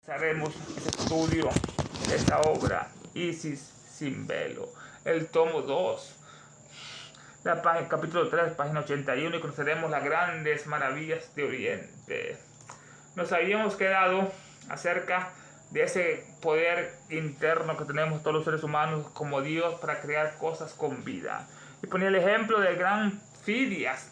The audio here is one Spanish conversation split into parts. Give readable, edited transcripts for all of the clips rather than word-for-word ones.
Haremos este estudio de esta obra, Isis sin velo, el tomo 2, capítulo 3, página 81, y conoceremos las grandes maravillas de Oriente. Nos habíamos quedado acerca de ese poder interno que tenemos todos los seres humanos como Dios para crear cosas con vida. Y ponía el ejemplo del gran Fidias,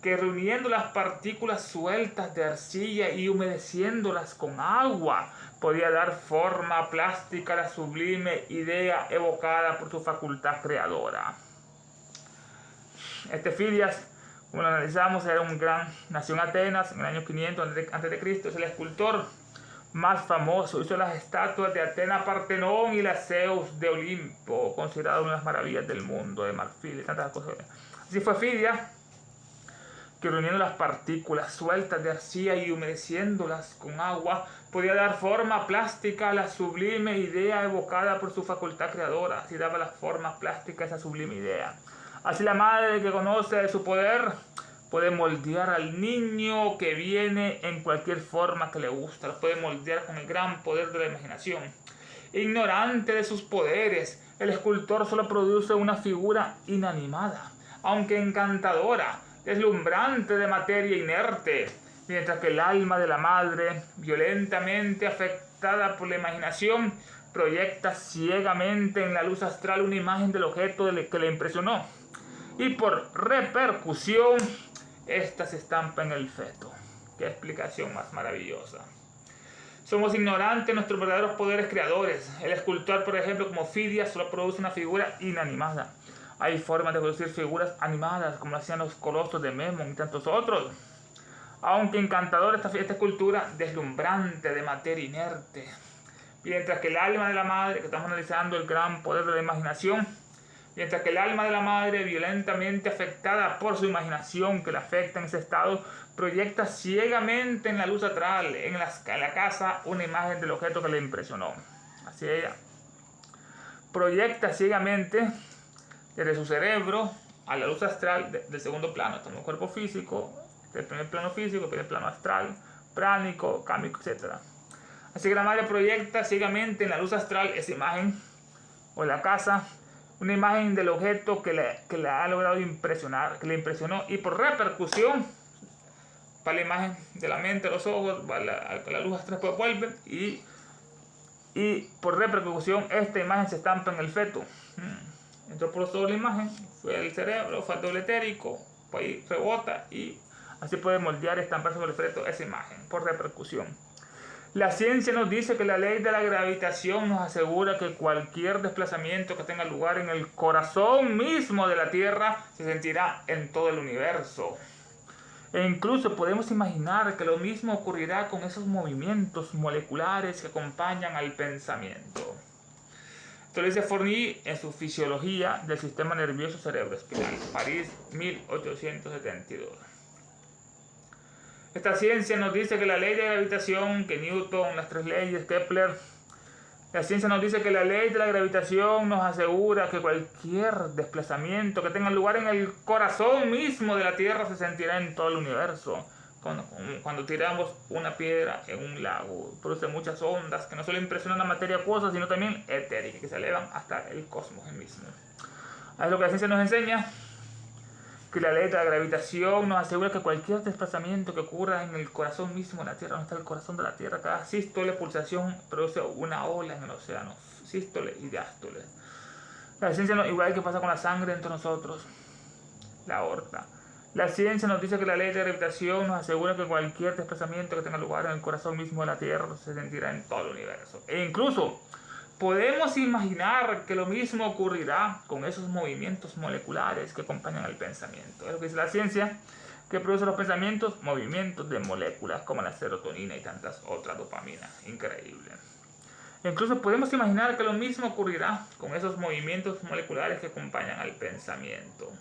que reuniendo las partículas sueltas de arcilla y humedeciéndolas con agua, podía dar forma plástica a la sublime idea evocada por su facultad creadora. Este Fidias, como lo analizamos, nació en Atenas en el año 500 a.C., es el escultor más famoso. Hizo las estatuas de Atena Partenón y las Zeus de Olimpo, considerado una de las maravillas del mundo, de marfil y tantas cosas. Así fue Fidias, que reuniendo las partículas sueltas de arcilla y humedeciéndolas con agua, podía dar forma plástica a la sublime idea evocada por su facultad creadora. Así daba la forma plástica a esa sublime idea. Así la madre que conoce de su poder puede moldear al niño que viene en cualquier forma que le gusta. Lo puede moldear con el gran poder de la imaginación. Ignorante de sus poderes, el escultor solo produce una figura inanimada, aunque encantadora, deslumbrante de materia inerte, mientras que el alma de la madre, violentamente afectada por la imaginación, proyecta ciegamente en la luz astral una imagen del objeto que le impresionó, y por repercusión, ésta se estampa en el feto. ¡Qué explicación más maravillosa! Somos ignorantes de nuestros verdaderos poderes creadores. El escultor, por ejemplo, como Fidias, solo produce una figura inanimada. Hay formas de producir figuras animadas, como hacían los colosos de Memnon y tantos otros. Aunque encantadora esta escultura, deslumbrante de materia inerte. Mientras que el alma de la madre, que estamos analizando el gran poder de la imaginación, mientras que el alma de la madre, violentamente afectada por su imaginación que la afecta en ese estado, proyecta ciegamente en la luz astral, en la casa, una imagen del objeto que le impresionó. Así ella proyecta ciegamente desde su cerebro a la luz astral del segundo plano. Estamos en el cuerpo físico, del primer plano físico, el primer plano astral, pránico, cámico, etc. Así que la madre proyecta ciegamente en la luz astral esa imagen, o en la casa, una imagen del objeto que le ha logrado impresionar, que le impresionó, y por repercusión, para la imagen de la mente, los ojos, la luz astral después vuelve, y por repercusión, esta imagen se estampa en el feto. Entró por los ojos la imagen, fue al cerebro, fue al doble etérico, pues ahí rebota y así puede moldear y estampar sobre el feto esa imagen por repercusión. La ciencia nos dice que la ley de la gravitación nos asegura que cualquier desplazamiento que tenga lugar en el corazón mismo de la Tierra se sentirá en todo el universo. E incluso podemos imaginar que lo mismo ocurrirá con esos movimientos moleculares que acompañan al pensamiento. Esto lo dice Fournier en su Fisiología del Sistema Nervioso Cerebroespinal, París, 1872. Esta ciencia nos dice que la ley de gravitación, que Newton, las tres leyes, Kepler, la ciencia nos dice que la ley de la gravitación nos asegura que cualquier desplazamiento que tenga lugar en el corazón mismo de la Tierra se sentirá en todo el universo. Cuando tiramos una piedra en un lago, produce muchas ondas que no solo impresionan la materia acuosa, sino también etérica, que se elevan hasta el cosmos mismo. Es lo que la ciencia nos enseña, que la ley de la gravitación nos asegura que cualquier desplazamiento que ocurra en el corazón mismo de la Tierra, donde está el corazón de la Tierra, cada sístole, pulsación, produce una ola en el océano, sístole y diástole. La ciencia, igual que pasa con la sangre entre nosotros, la aorta. La ciencia nos dice que la ley de gravitación nos asegura que cualquier desplazamiento que tenga lugar en el corazón mismo de la Tierra se sentirá en todo el universo. E incluso podemos imaginar que lo mismo ocurrirá con esos movimientos moleculares que acompañan al pensamiento. Es lo que dice la ciencia, que produce los pensamientos, movimientos de moléculas como la serotonina y tantas otras, dopamina. Increíble. E incluso podemos imaginar que lo mismo ocurrirá con esos movimientos moleculares que acompañan al pensamiento.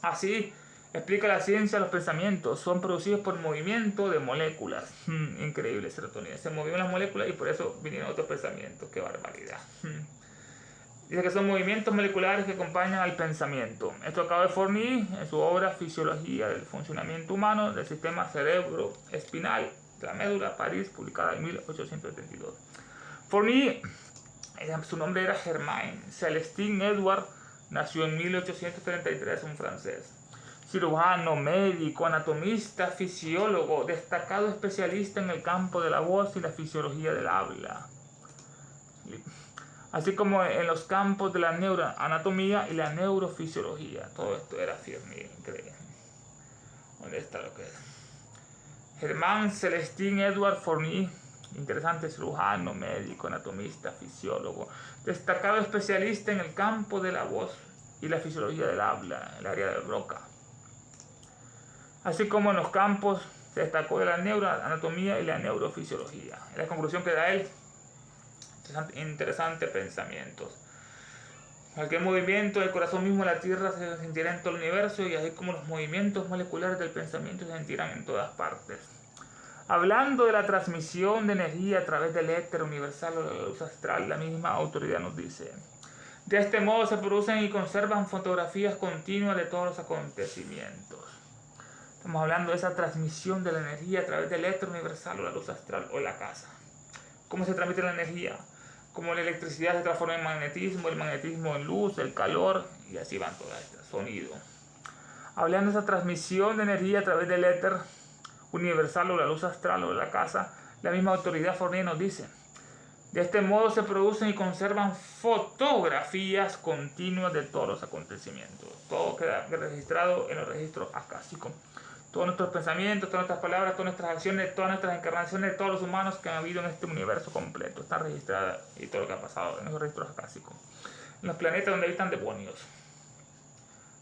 Así explica la ciencia, los pensamientos son producidos por movimiento de moléculas. Increíble, serotonina. Se movieron las moléculas y por eso vinieron otros pensamientos. ¡Qué barbaridad! Dice que son movimientos moleculares que acompañan al pensamiento. Esto acaba de Fournier en su obra Fisiología del Funcionamiento Humano del Sistema Cerebroespinal de la médula, París, publicada en 1872. Fournier, su nombre era Germain Celestin Edouard, nació en 1833, un francés. Cirujano, médico, anatomista, fisiólogo, destacado especialista en el campo de la voz y la fisiología del habla, así como en los campos de la neuroanatomía y la neurofisiología. Todo esto era Fournier, increíble. ¿Dónde está lo que es? Germain Celestin Edouard Fournier, interesante cirujano, médico, anatomista, fisiólogo, destacado especialista en el campo de la voz y la fisiología del habla, en el área de Broca. Así como en los campos se destacó de la neuroanatomía y la neurofisiología. En la conclusión que da él, interesantes pensamientos. Cualquier movimiento del corazón mismo de la Tierra se sentirá en todo el universo, y así como los movimientos moleculares del pensamiento se sentirán en todas partes. Hablando de la transmisión de energía a través del éter universal o de la luz astral, la misma autoridad nos dice: de este modo se producen y conservan fotografías continuas de todos los acontecimientos. Estamos hablando de esa transmisión de la energía a través del éter universal o la luz astral o la casa. ¿Cómo se transmite la energía? Como la electricidad se transforma en magnetismo, el magnetismo en luz, el calor, y así van todas estas, sonido. Hablando de esa transmisión de energía a través del éter universal o la luz astral o de la casa, la misma autoridad Fournier nos dice: de este modo se producen y conservan fotografías continuas de todos los acontecimientos. Todo queda registrado en los registros acásicos. Todos nuestros pensamientos, todas nuestras palabras, todas nuestras acciones, todas nuestras encarnaciones de todos los humanos que han habido en este universo completo están registradas, y todo lo que ha pasado en los registros acásicos. En los planetas donde habitan demonios,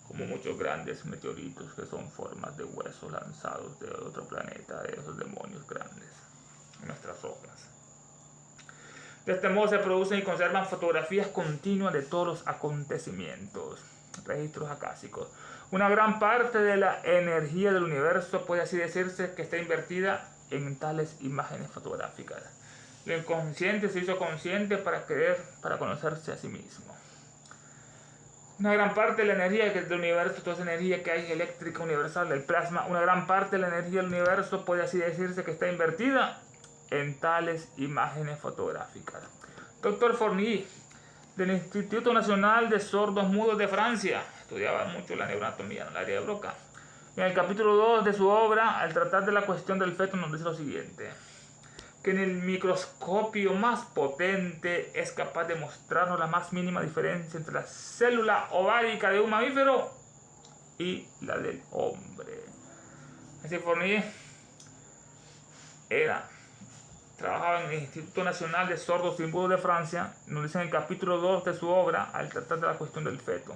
como muchos grandes meteoritos que son formas de huesos lanzados de otro planeta, de esos demonios grandes, en nuestras rocas. De este modo se producen y conservan fotografías continuas de todos los acontecimientos, registros acásicos. Una gran parte de la energía del universo puede así decirse que está invertida en tales imágenes fotográficas. Lo inconsciente se hizo consciente para conocerse a sí mismo. Una gran parte de la energía del universo, toda esa energía que hay eléctrica universal del plasma, una gran parte de la energía del universo puede así decirse que está invertida en tales imágenes fotográficas. Dr. Fournier, del Instituto Nacional de Sordos Mudos de Francia, estudiaba mucho la neuroanatomía en el área de Broca. En el capítulo 2 de su obra, al tratar de la cuestión del feto, nos dice lo siguiente: que en el microscopio más potente es capaz de mostrarnos la más mínima diferencia entre la célula ovárica de un mamífero y la del hombre. Así Fournier trabajaba en el Instituto Nacional de Sordos y Mudos de Francia. Nos dice en el capítulo 2 de su obra, al tratar de la cuestión del feto,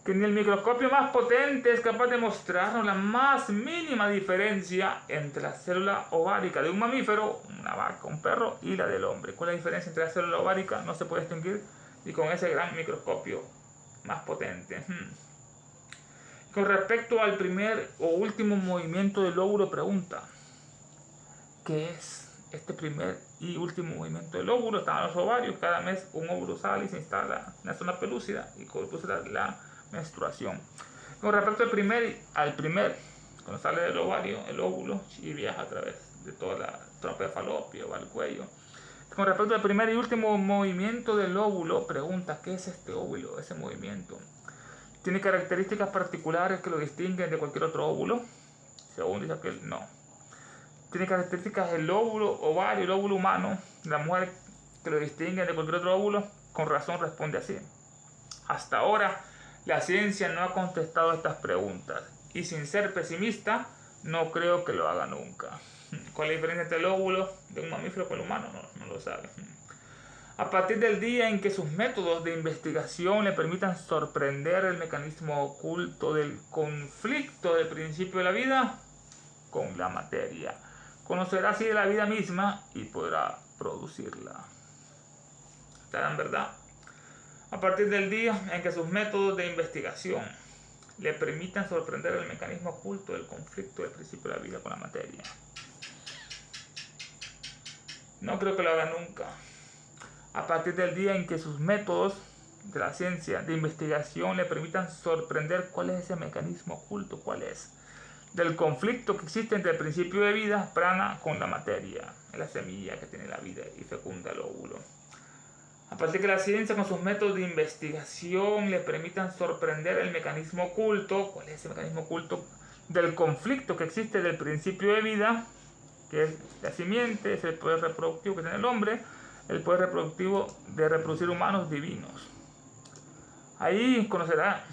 que ni el microscopio más potente es capaz de mostrarnos la más mínima diferencia entre la célula ovárica de un mamífero, una vaca, un perro, y la del hombre. ¿Cuál es la diferencia entre la célula ovárica? No se puede distinguir ni con ese gran microscopio más potente. Con respecto al primer o último movimiento del óvulo, pregunta: ¿qué es este primer y último movimiento del óvulo? Están los ovarios, cada mes un óvulo sale y se instala en la zona pelúcida y produce la menstruación. Con respecto al primer, cuando sale del ovario, el óvulo, y viaja a través de toda la trompa de falopio, va al cuello. Con respecto al primer y último movimiento del óvulo, pregunta: ¿qué es este óvulo, ese movimiento? ¿Tiene características particulares que lo distinguen de cualquier otro óvulo? Según dice aquel, no. Tiene características el óvulo ovario, el óvulo humano, la mujer, que lo distinguen de cualquier otro óvulo. Con razón responde así: hasta ahora la ciencia no ha contestado estas preguntas, y sin ser pesimista, no creo que lo haga nunca. ¿Cuál es la diferencia entre el óvulo de un mamífero con el humano? No lo sabe. A partir del día en que sus métodos de investigación le permitan sorprender el mecanismo oculto del conflicto del principio de la vida con la materia, conocerá así de la vida misma y podrá producirla. ¿Está en verdad? A partir del día en que sus métodos de investigación le permitan sorprender el mecanismo oculto del conflicto del principio de la vida con la materia. No creo que lo haga nunca. A partir del día en que sus métodos de la ciencia de investigación le permitan sorprender cuál es ese mecanismo oculto, cuál es. del conflicto que existe entre el principio de vida, prana, con la materia, la semilla que tiene la vida y fecunda el óvulo. Aparte que la ciencia con sus métodos de investigación le permitan sorprender el mecanismo oculto, ¿cuál es ese mecanismo oculto? Del conflicto que existe del principio de vida, que es la simiente, es el poder reproductivo que tiene el hombre, el poder reproductivo de reproducir humanos divinos. Ahí conocerá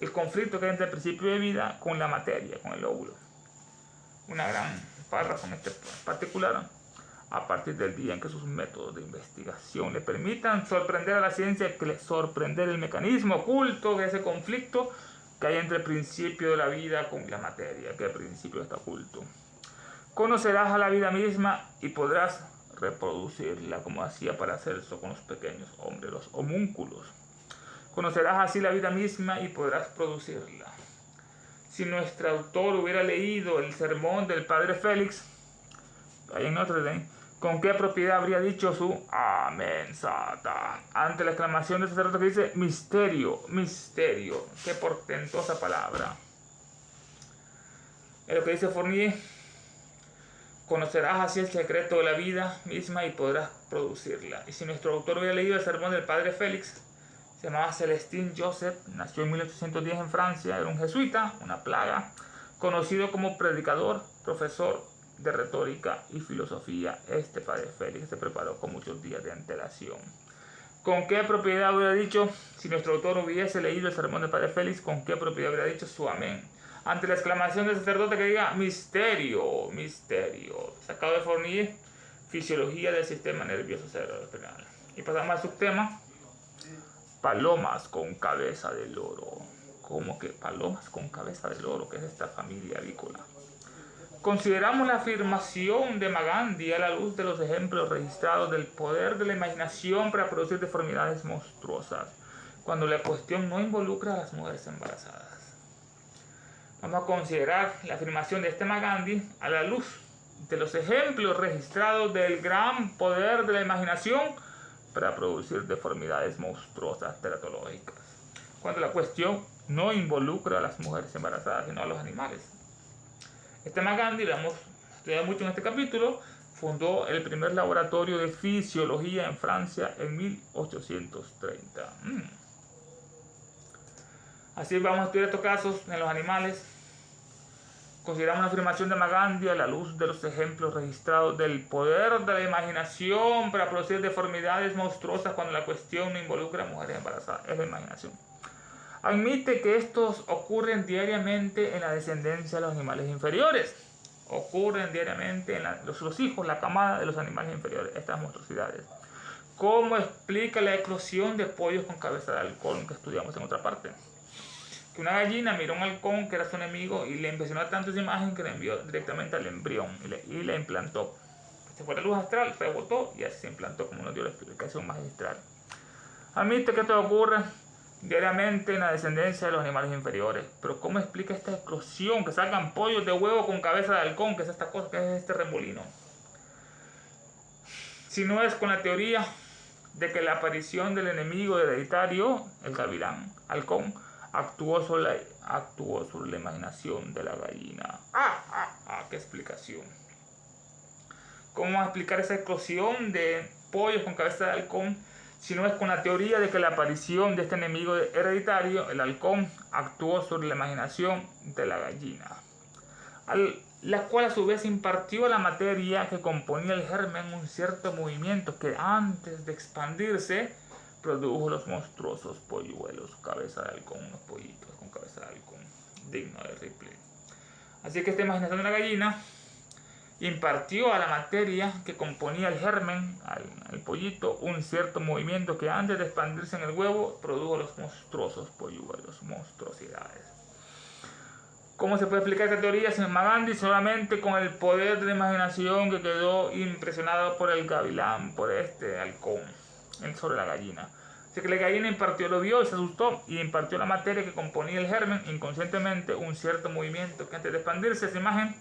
el conflicto que hay entre el principio de vida con la materia, con el óvulo. Una gran párrafo en este particular, a partir del día en que sus métodos de investigación le permitan sorprender a la ciencia, sorprender el mecanismo oculto de ese conflicto que hay entre el principio de la vida con la materia, que el principio está oculto. Conocerás a la vida misma y podrás reproducirla como hacía Paracelso con los pequeños hombres, los homúnculos. Conocerás así la vida misma y podrás producirla. Si nuestro autor hubiera leído el sermón del padre Félix, ahí en Notre Dame, ¿con qué propiedad habría dicho su amén, Satan? Ante la exclamación del sacerdote que dice misterio, misterio. Qué portentosa palabra. Es lo que dice Fournier. Conocerás así el secreto de la vida misma y podrás producirla. Y si nuestro autor hubiera leído el sermón del padre Félix, se llamaba Celestin Joseph, nació en 1810 en Francia, era un jesuita, una plaga, conocido como predicador, profesor de retórica y filosofía. Este padre Félix se preparó con muchos días de antelación. ¿Con qué propiedad hubiera dicho, si nuestro autor hubiese leído el sermón del padre Félix, con qué propiedad hubiera dicho su amén? Ante la exclamación del sacerdote que diga misterio, misterio, sacado de Fournier, fisiología del sistema nervioso cerebral. Y pasamos al subtema, palomas con cabeza de loro. ¿Cómo que palomas con cabeza de loro? ¿Qué es esta familia avícola? Consideramos la afirmación de Magandhi a la luz de los ejemplos registrados del poder de la imaginación para producir deformidades monstruosas, cuando la cuestión no involucra a las mujeres embarazadas. Vamos a considerar la afirmación de este Magandhi a la luz de los ejemplos registrados del gran poder de la imaginación para producir deformidades monstruosas teratológicas, cuando la cuestión no involucra a las mujeres embarazadas, sino a los animales. Este Magandhi, lo hemos estudiado mucho en este capítulo, fundó el primer laboratorio de fisiología en Francia en 1830. Así vamos a estudiar estos casos en los animales. Consideramos la afirmación de Magandhi a la luz de los ejemplos registrados del poder de la imaginación para producir deformidades monstruosas cuando la cuestión no involucra a mujeres embarazadas. Es la imaginación. Admite que estos ocurren diariamente en la descendencia de los animales inferiores. Ocurren diariamente en los hijos, la camada de los animales inferiores, estas monstruosidades. ¿Cómo explica la eclosión de pollos con cabeza de halcón que estudiamos en otra parte? Que una gallina miró a un halcón que era su enemigo y le impresionó tanto esa imagen que le envió directamente al embrión y le implantó. Se fue la luz astral, rebotó y así se implantó, como nos dio la explicación magistral. Admite que esto ocurre diariamente en la descendencia de los animales inferiores. Pero ¿cómo explica esta eclosión? Que sacan pollos de huevo con cabeza de halcón, que es esta cosa, que es este remolino. Si no es con la teoría de que la aparición del enemigo hereditario, el gavilán, halcón, actuó sobre la imaginación de la gallina. ¡Qué explicación! ¿Cómo vamos a explicar esa eclosión de pollos con cabeza de halcón si no es con la teoría de que la aparición de este enemigo hereditario, el halcón, actuó sobre la imaginación de la gallina, la cual a su vez impartió a la materia que componía el germen un cierto movimiento que antes de expandirse produjo los monstruosos polluelos, cabeza de halcón, unos pollitos con cabeza de halcón, digno de Ripley. Así que esta imaginación de la gallina impartió a la materia que componía el germen, al pollito, un cierto movimiento que antes de expandirse en el huevo produjo los monstruosos polluelos, monstruosidades. ¿Cómo se puede explicar esta teoría sin Magandhi? Solamente con el poder de la imaginación que quedó impresionado por el gavilán, por este halcón, sobre la gallina. Así que la gallina impartió, lo vio y se asustó y impartió a la materia que componía el germen inconscientemente un cierto movimiento que antes de expandirse esa imagen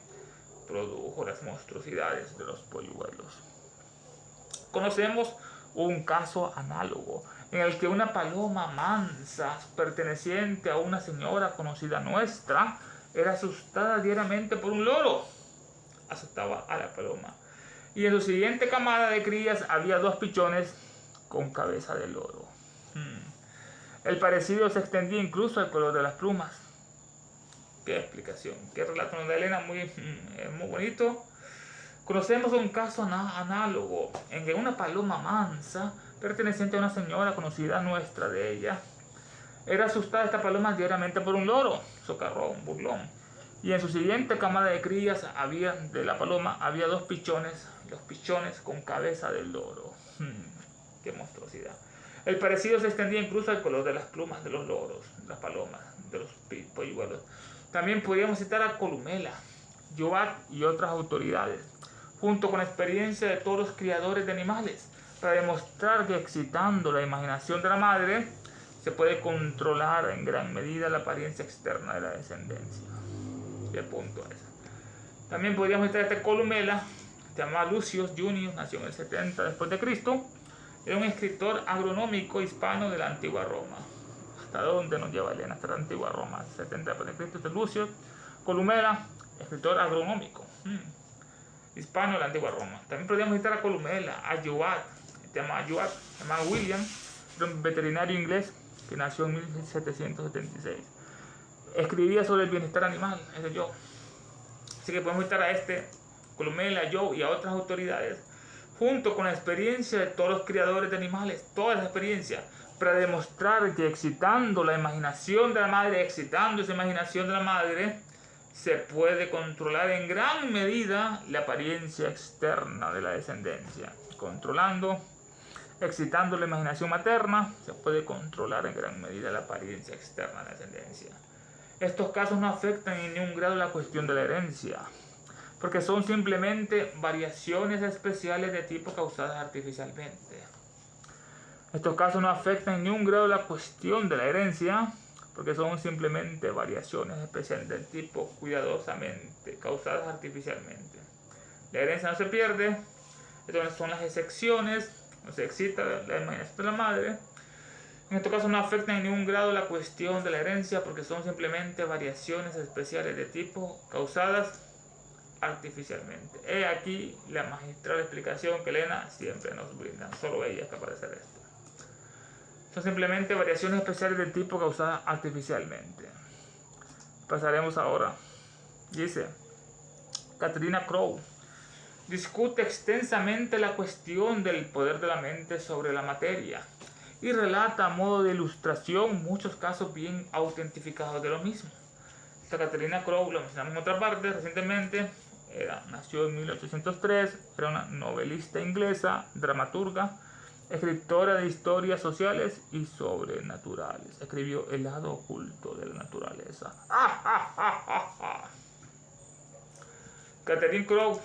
produjo las monstruosidades de los polluelos. Conocemos un caso análogo en el que una paloma mansa perteneciente a una señora conocida nuestra era asustada diariamente por un loro. Asustaba a la paloma. Y en su siguiente camada de crías había 2 pichones con cabeza de loro. El parecido se extendía incluso al color de las plumas. Qué explicación, qué relato de Elena, muy bonito. Conocemos un caso análogo en que una paloma mansa, perteneciente a una señora conocida nuestra de ella, era asustada esta paloma diariamente por un loro, socarrón, burlón. Y en su siguiente camada de crías de la paloma había 2 pichones, los pichones con cabeza del loro. Qué monstruosidad. El parecido se extendía incluso al color de las plumas de los loros, las palomas, de los polluelos. También podríamos citar a Columela, Yobat y otras autoridades, junto con la experiencia de todos los criadores de animales, para demostrar que excitando la imaginación de la madre se puede controlar en gran medida la apariencia externa de la descendencia. ¿Qué punto es? También podríamos citar a este Columela, se llamaba Lucius Junius, nació en el 70 después de Cristo, era un escritor agronómico hispano de la antigua Roma. ¿Hasta dónde nos lleva Elena? Hasta la antigua Roma, 70 después de Cristo. Este Lucius Columela, escritor agronómico, hispano de la antigua Roma. También podríamos citar a Columela, a Yobat, se llama William, un veterinario inglés que nació en 1776. Escribía sobre el bienestar animal, ese yo. Así que podemos citar a este Columela, yo y a otras autoridades, junto con la experiencia de todos los criadores de animales, toda esa experiencia, para demostrar que excitando la imaginación de la madre, se puede controlar en gran medida la apariencia externa de la descendencia. Excitando la imaginación materna, se puede controlar en gran medida la apariencia externa de la descendencia. Estos casos no afectan en ningún grado la cuestión de la herencia, porque son simplemente variaciones especiales de tipo causadas artificialmente. Estos casos no afectan en ningún grado la cuestión de la herencia, porque son simplemente variaciones especiales del tipo cuidadosamente causadas artificialmente. La herencia no se pierde, estas son las excepciones, no se excita la imaginación de la madre. En estos casos no afectan en ningún grado la cuestión de la herencia, porque son simplemente variaciones especiales de tipo causadas artificialmente. He aquí la magistral explicación que Elena siempre nos brinda. Solo ella es capaz de hacer esto. Son simplemente variaciones especiales de tipo causadas artificialmente. Pasaremos ahora. Dice, Katrina Crowe discute extensamente la cuestión del poder de la mente sobre la materia y relata a modo de ilustración muchos casos bien autentificados de lo mismo. Esta Katrina Crowe, lo mencionamos en otra parte recientemente, nació en 1803, era una novelista inglesa, dramaturga, escritora de historias sociales y sobrenaturales. Escribió El lado oculto de la naturaleza. Catherine Crowe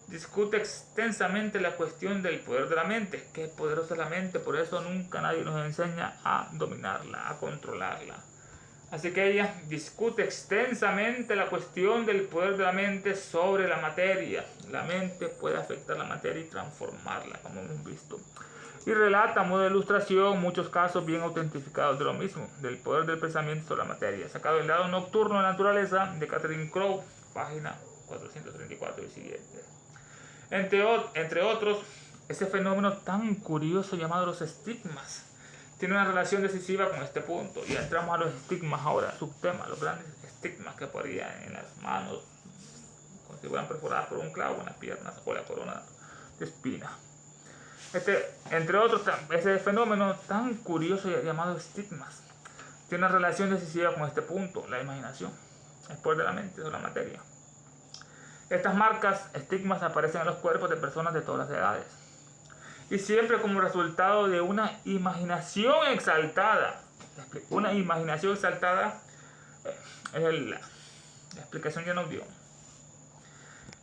discute extensamente la cuestión del poder de la mente. Qué poderosa es la mente, por eso nunca nadie nos enseña a dominarla, a controlarla. Así que ella discute extensamente la cuestión del poder de la mente sobre la materia. La mente puede afectar la materia y transformarla, como hemos visto. Y relata a modo de ilustración muchos casos bien autentificados de lo mismo, del poder del pensamiento sobre la materia. Sacado del lado nocturno de la naturaleza de Catherine Crowe, página 434 y siguiente. Entre otros, ese fenómeno tan curioso llamado los estigmas tiene una relación decisiva con este punto. Y entramos a los estigmas ahora, subtema, los grandes estigmas que podrían en las manos, como si fueran perforadas por un clavo, en las piernas o la corona de espina. Entre otros, ese fenómeno tan curioso llamado estigmas tiene una relación decisiva con este punto, la imaginación, el poder de la mente sobre la materia. Estas marcas, estigmas, aparecen en los cuerpos de personas de todas las edades y siempre como resultado de una imaginación exaltada. Una imaginación exaltada es la explicación que nos dio.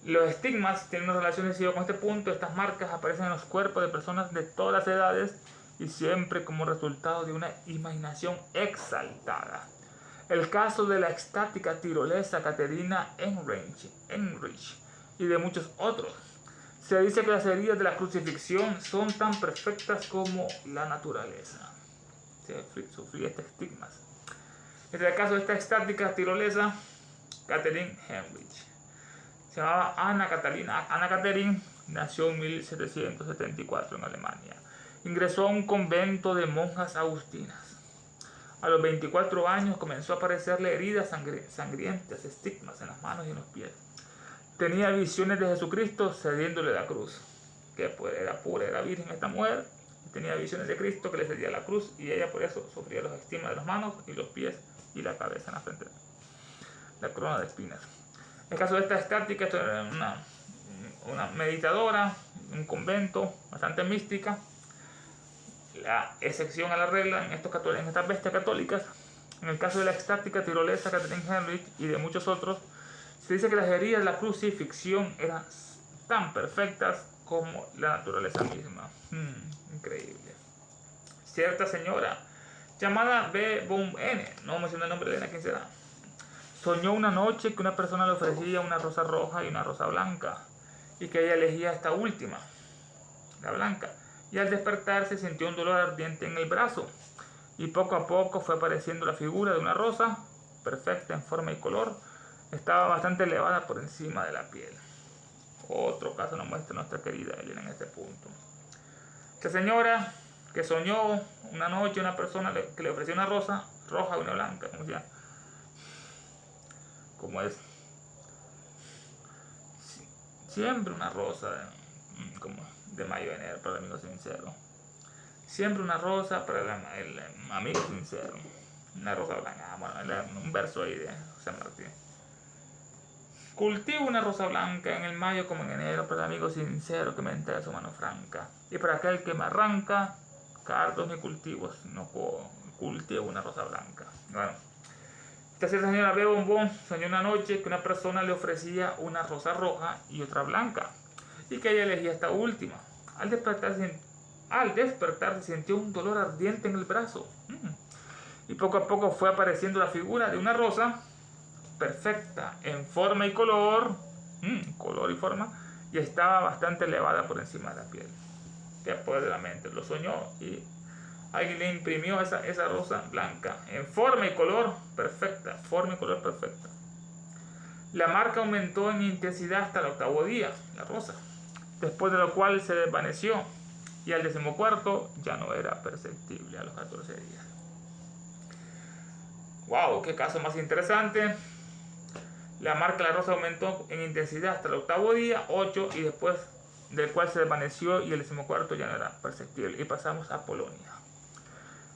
Los estigmas tienen una relación decisiva con este punto. Estas marcas aparecen en los cuerpos de personas de todas las edades y siempre como resultado de una imaginación exaltada. El caso de la extática tirolesa Caterina Enrich y de muchos otros. Se dice que las heridas de la crucifixión son tan perfectas como la naturaleza. Se sufría estigmas. En el caso de esta extática tirolesa Catherine Heinrich. Se llamaba Anna Catherine nació en 1774 en Alemania. Ingresó a un convento de monjas agustinas. A los 24 años comenzó a aparecerle heridas sangrientas, estigmas en las manos y en los pies. Tenía visiones de Jesucristo cediéndole la cruz, que pues era pura, era virgen esta mujer. Tenía visiones de Cristo que le cedía la cruz y ella por eso sufría los estigmas de las manos y los pies y la cabeza en la frente, la corona de espinas. En el caso de esta estática, esto era una meditadora, un convento bastante mística. La excepción a la regla en estas bestias católicas. En el caso de la estática tirolesa Catherine Heinrich y de muchos otros, se dice que las heridas de la crucifixión eran tan perfectas como la naturaleza misma. Increíble. Cierta señora llamada B. von N., no menciona el nombre de ella, ¿quién será?, soñó una noche que una persona le ofrecía una rosa roja y una rosa blanca, y que ella elegía esta última, la blanca, y al despertarse sintió un dolor ardiente en el brazo, y poco a poco fue apareciendo la figura de una rosa, perfecta en forma y color, estaba bastante elevada por encima de la piel. Otro caso nos muestra nuestra querida Elena en este punto. Esta señora que soñó una noche una persona que le ofreció una rosa roja y una blanca, como es siempre una rosa como de mayo a enero para el amigo sincero, siempre una rosa para el amigo sincero, una rosa blanca. Bueno, un verso ahí de San Martín. Cultivo una rosa blanca en el mayo como en enero para el amigo sincero que me entrega su mano franca, y para aquel que me arranca cardos ni cultivos, no cultivo una rosa blanca. Bueno, esta señora B. Bombón soñó una noche que una persona le ofrecía una rosa roja y otra blanca, y que ella elegía esta última. Al despertarse sintió un dolor ardiente en el brazo, y poco a poco fue apareciendo la figura de una rosa perfecta en forma y color, color y forma, y estaba bastante elevada por encima de la piel. Después de la mente lo soñó y alguien le imprimió esa rosa blanca en forma y color perfecta, La marca aumentó en intensidad hasta el 8º día, la rosa, después de lo cual se desvaneció, y al 14º ya no era perceptible a los 14 días. ¡Wow! ¡Qué caso más interesante! La marca de la rosa aumentó en intensidad hasta el 8º día, 8, y después del cual se desvaneció y el 14º ya no era perceptible. Y pasamos a Polonia.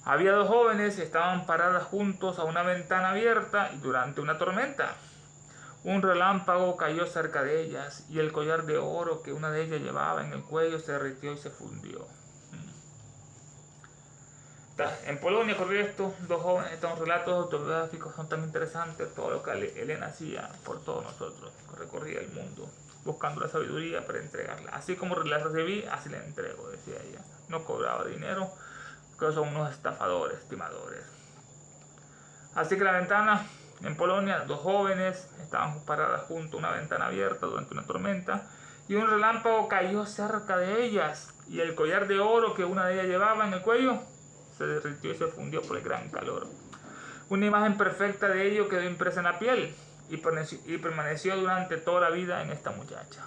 Había 2 jóvenes que estaban paradas juntos a una ventana abierta y durante una tormenta. Un relámpago cayó cerca de ellas y el collar de oro que una de ellas llevaba en el cuello se derritió y se fundió. En Polonia ocurrió esto, 2 jóvenes, estos relatos autobiográficos son tan interesantes, todo lo que Elena hacía por todos nosotros, recorría el mundo buscando la sabiduría para entregarla. Así como la recibí, así la entrego, decía ella. No cobraba dinero, que son unos estafadores, timadores. Así que la ventana, en Polonia, 2 jóvenes estaban paradas junto a una ventana abierta durante una tormenta, y un relámpago cayó cerca de ellas, y el collar de oro que una de ellas llevaba en el cuello se derritió y se fundió por el gran calor. Una imagen perfecta de ello quedó impresa en la piel y permaneció durante toda la vida en esta muchacha.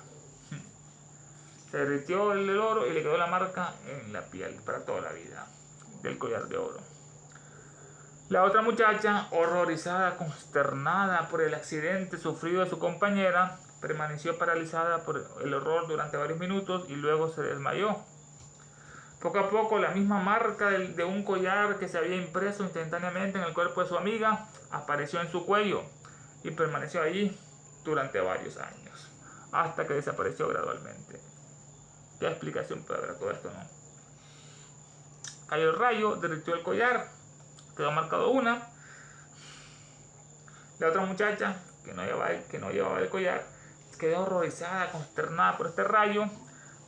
Se derritió el oro y le quedó la marca en la piel para toda la vida del collar de oro. La otra muchacha, horrorizada, consternada por el accidente sufrido de su compañera, permaneció paralizada por el horror durante varios minutos y luego se desmayó. Poco a poco, la misma marca de un collar que se había impreso instantáneamente en el cuerpo de su amiga apareció en su cuello y permaneció allí durante varios años, hasta que desapareció gradualmente. ¿Qué explicación puede haber a todo esto, no? Cayó el rayo, derritió el collar, quedó marcado una. La otra muchacha, que no llevaba el collar, quedó horrorizada, consternada por este rayo,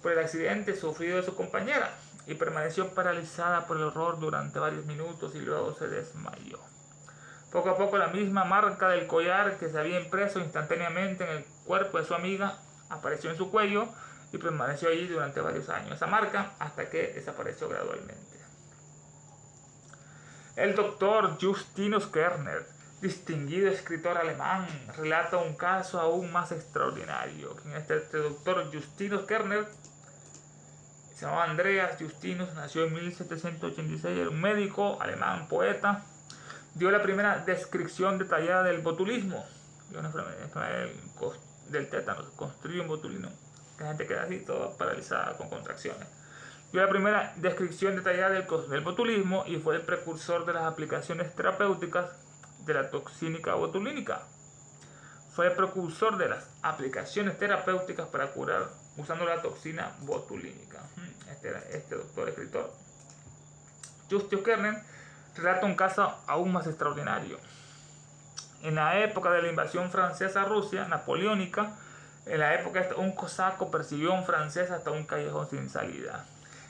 por el accidente sufrido de su compañera, y permaneció paralizada por el horror durante varios minutos y luego se desmayó. Poco a poco la misma marca del collar que se había impreso instantáneamente en el cuerpo de su amiga apareció en su cuello y permaneció allí durante varios años, esa marca, hasta que desapareció gradualmente. El doctor Justinus Kerner distinguido escritor alemán, relata un caso aún más extraordinario. Este doctor Justinus Kerner, se llamaba Andreas Justinus, nació en 1786, era un médico alemán, poeta, dio la primera descripción detallada del botulismo, una enfermedad del tétano, Clostridium botulinum, que la gente queda así toda paralizada con contracciones. Dio la primera descripción detallada del botulismo y fue el precursor de las aplicaciones terapéuticas de la toxínica botulínica. Fue el precursor de las aplicaciones terapéuticas para curar usando la toxina botulínica. Este era este doctor escritor. Justinus Kerner relata un caso aún más extraordinario. En la época de la invasión francesa a Rusia, napoleónica, en la época un cosaco persiguió a un francés hasta un callejón sin salida.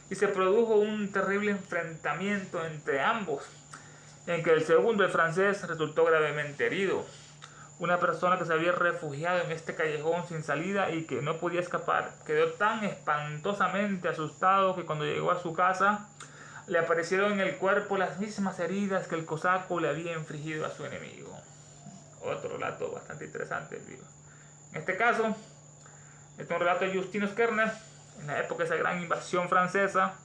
Y se produjo un terrible enfrentamiento entre ambos, en que el segundo, el francés, resultó gravemente herido. Una persona que se había refugiado en este callejón sin salida y que no podía escapar, quedó tan espantosamente asustado que cuando llegó a su casa, le aparecieron en el cuerpo las mismas heridas que el cosaco le había infligido a su enemigo. Otro relato bastante interesante. En este caso, este es un relato de Justinus Kerner, en la época de esa gran invasión francesa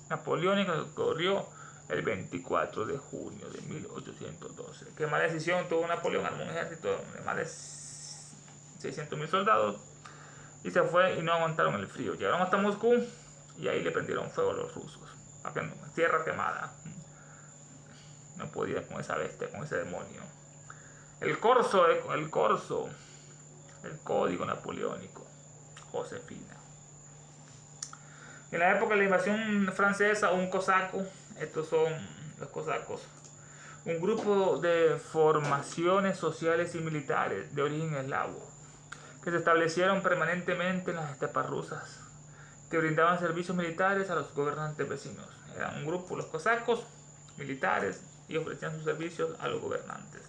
napoleónica que ocurrió el 24 de junio de 1812. Qué mala decisión tuvo Napoleón, armó un ejército de más de 600.000 soldados y se fue y no aguantaron el frío. Llegaron hasta Moscú y ahí le prendieron fuego a los rusos. Tierra quemada. No podía con esa bestia, con ese demonio. El código napoleónico. Josefina. En la época de la invasión francesa, un cosaco, estos son los cosacos, un grupo de formaciones sociales y militares de origen eslavo, que se establecieron permanentemente en las estepas rusas, que brindaban servicios militares a los gobernantes vecinos. Eran un grupo, los cosacos, militares, y ofrecían sus servicios a los gobernantes.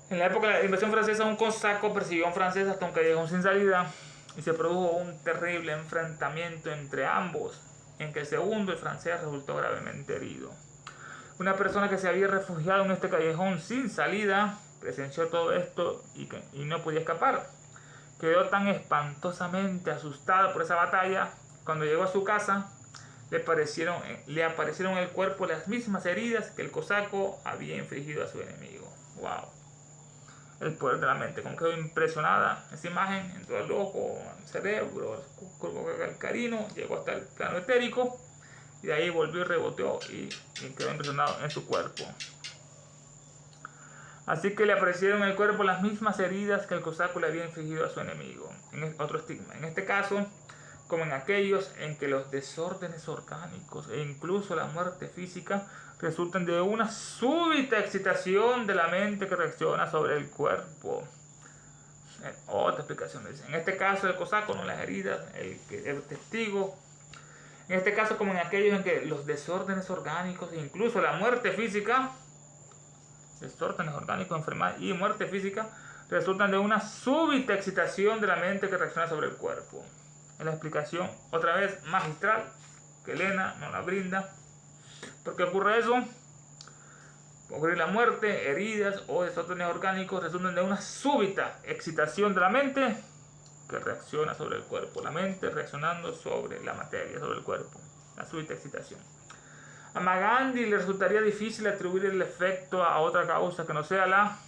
En la época de la invasión francesa, un cosaco persiguió a un francés hasta un callejón sin salida, y se produjo un terrible enfrentamiento entre ambos, en que el segundo, el francés, resultó gravemente herido. Una persona que se había refugiado en este callejón sin salida presenció todo esto y no podía escapar. Quedó tan espantosamente asustada por esa batalla, cuando llegó a su casa, le aparecieron en el cuerpo las mismas heridas que el cosaco había infligido a su enemigo. ¡Wow! El poder de la mente, como quedó impresionada esa imagen, entró al ojo, al cerebro, al cuerpo calcarino, llegó hasta el plano etérico y de ahí volvió y reboteó y quedó impresionado en su cuerpo. Así que le aparecieron en el cuerpo las mismas heridas que el cosaco le había infligido a su enemigo. Otro estigma. En este caso, como en aquellos en que los desórdenes orgánicos e incluso la muerte física resultan de una súbita excitación de la mente que reacciona sobre el cuerpo. Otra explicación dice, en este caso el cosaco, no las heridas, el testigo. En este caso, como en aquellos en que los desórdenes orgánicos e incluso la muerte física, desórdenes orgánicos, enfermedad y muerte física, resultan de una súbita excitación de la mente que reacciona sobre el cuerpo. Es la explicación, otra vez, magistral, que Elena nos la brinda. ¿Por qué ocurre eso? Ocurre la muerte, heridas o desórdenes orgánicos resultan de una súbita excitación de la mente que reacciona sobre el cuerpo. La mente reaccionando sobre la materia, sobre el cuerpo. La súbita excitación. A Magandhi le resultaría difícil atribuir el efecto a otra causa que no sea la